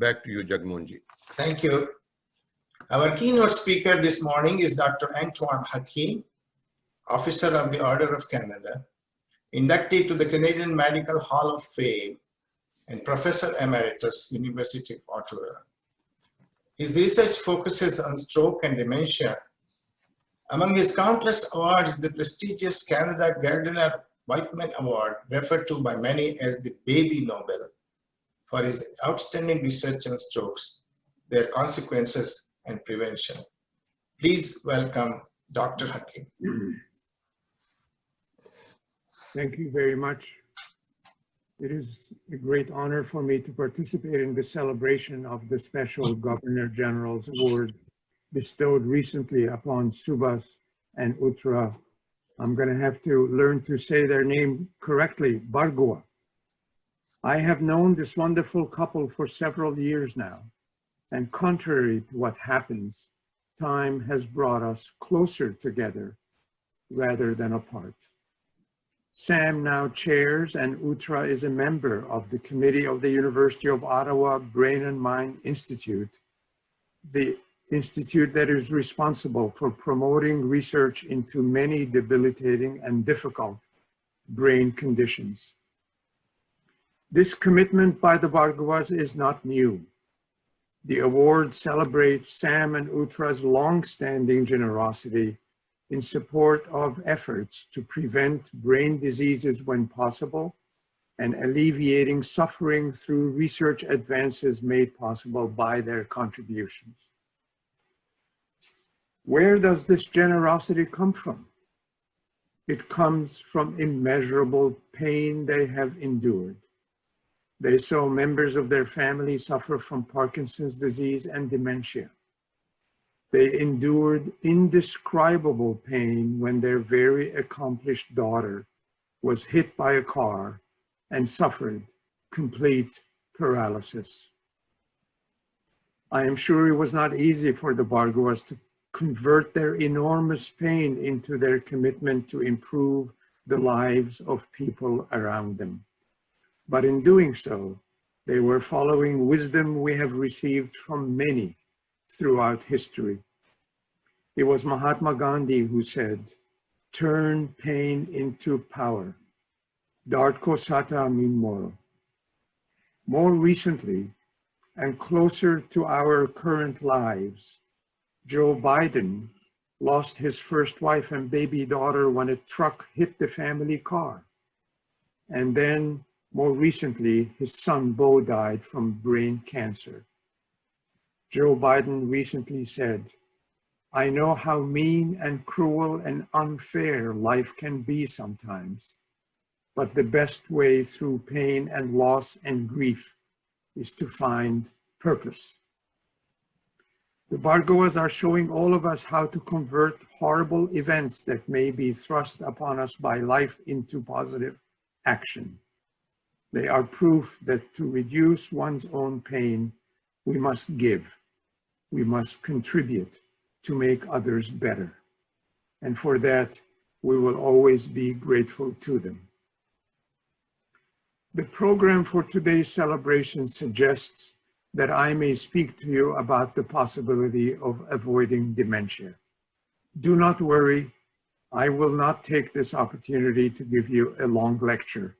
Back to you, Jagmohanji. Thank you. Our keynote speaker this morning is Dr. Antoine Hakim, Officer of the Order of Canada, inductee to the Canadian Medical Hall of Fame, and Professor Emeritus, University of Ottawa. His research focuses on stroke and dementia. Among his countless awards, the prestigious Canada Gardner-Whitman Award, referred to by many as the Baby Nobel, for his outstanding research on strokes, their consequences, and prevention. Please welcome Dr. Hakim. Thank you very much. It is a great honor for me to participate in the celebration of the Special Governor General's Award bestowed recently upon Subhas and Uttra. I'm going to have to learn to say their name correctly, Bhargava. I have known this wonderful couple for several years now, and contrary to what happens, time has brought us closer together rather than apart. Sam now chairs and Uttra is a member of the committee of the University of Ottawa Brain and Mind Institute, the institute that is responsible for promoting research into many debilitating and difficult brain conditions. This commitment by the Bhargavas is not new. The award celebrates Sam and Uttra's long-standing generosity in support of efforts to prevent brain diseases when possible and alleviating suffering through research advances made possible by their contributions. Where does this generosity come from? It comes from immeasurable pain they have endured. They saw members of their family suffer from Parkinson's disease and dementia. They endured indescribable pain when their very accomplished daughter was hit by a car and suffered complete paralysis. I am sure it was not easy for the Bhargavas to convert their enormous pain into their commitment to improve the lives of people around them. But in doing so, they were following wisdom we have received from many throughout history. It was Mahatma Gandhi who said, "Turn pain into power. Dard ko sata min moro." More recently, and closer to our current lives, Joe Biden lost his first wife and baby daughter when a truck hit the family car. And then, more recently, his son Bo died from brain cancer. Joe Biden recently said, "I know how mean and cruel and unfair life can be sometimes, but the best way through pain and loss and grief is to find purpose." The Bhargavas are showing all of us how to convert horrible events that may be thrust upon us by life into positive action. They are proof that to reduce one's own pain, we must give. We must contribute to make others better. And for that, we will always be grateful to them. The program for today's celebration suggests that I may speak to you about the possibility of avoiding dementia. Do not worry, I will not take this opportunity to give you a long lecture,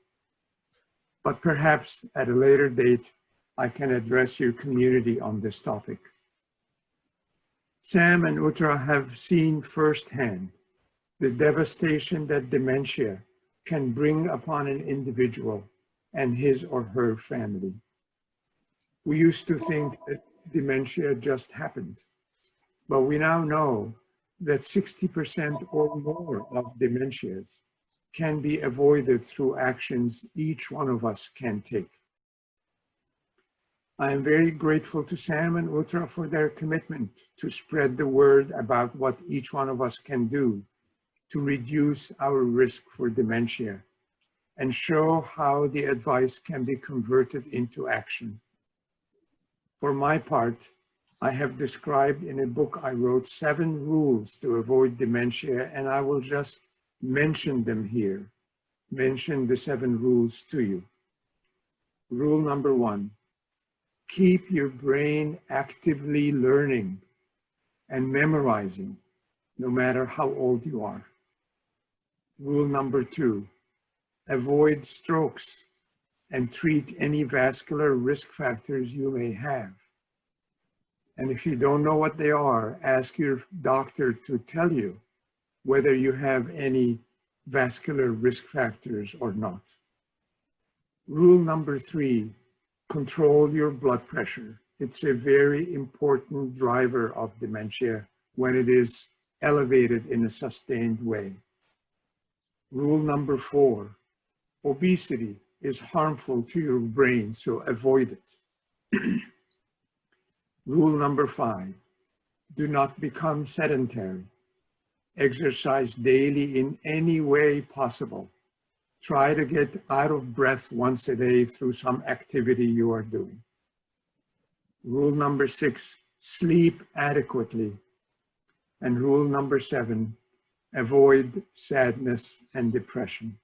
but perhaps at a later date, I can address your community on this topic. Sam and Uttra have seen firsthand the devastation that dementia can bring upon an individual and his or her family. We used to think that dementia just happened, but we now know that 60% or more of dementias can be avoided through actions each one of us can take. I am very grateful to Sam and Uttra for their commitment to spread the word about what each one of us can do to reduce our risk for dementia and show how the advice can be converted into action. For my part, I have described in a book I wrote 7 rules to avoid dementia, and I will just mention them here, mention the 7 rules to you. Rule number 1, Keep your brain actively learning and memorizing, no matter how old you are. Rule number 2, avoid strokes and treat any vascular risk factors you may have. And if you don't know what they are, ask your doctor to tell you whether you have any vascular risk factors or not. Rule number 3, control your blood pressure. It's a very important driver of dementia when it is elevated in a sustained way. Rule number 4, obesity is harmful to your brain, so avoid it. Rule number 5, do not become sedentary. Exercise daily in any way possible. Try to get out of breath once a day through some activity you are doing. Rule number 6, sleep adequately. And rule number 7, avoid sadness and depression.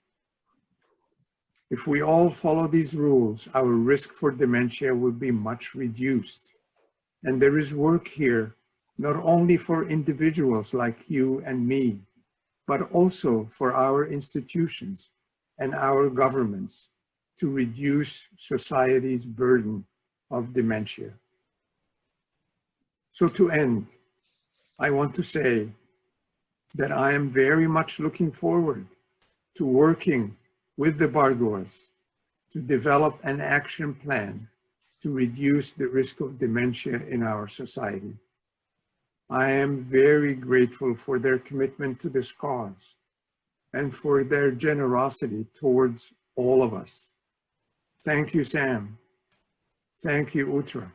If we all follow these rules, our risk for dementia will be much reduced. And there is work here, not only for individuals like you and me, but also for our institutions and our governments to reduce society's burden of dementia. So to end, I want to say that I am very much looking forward to working with the Bhargavas to develop an action plan to reduce the risk of dementia in our society. I am very grateful for their commitment to this cause and for their generosity towards all of us. Thank you, Sam. Thank you, Uttra.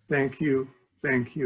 Thank you, thank you.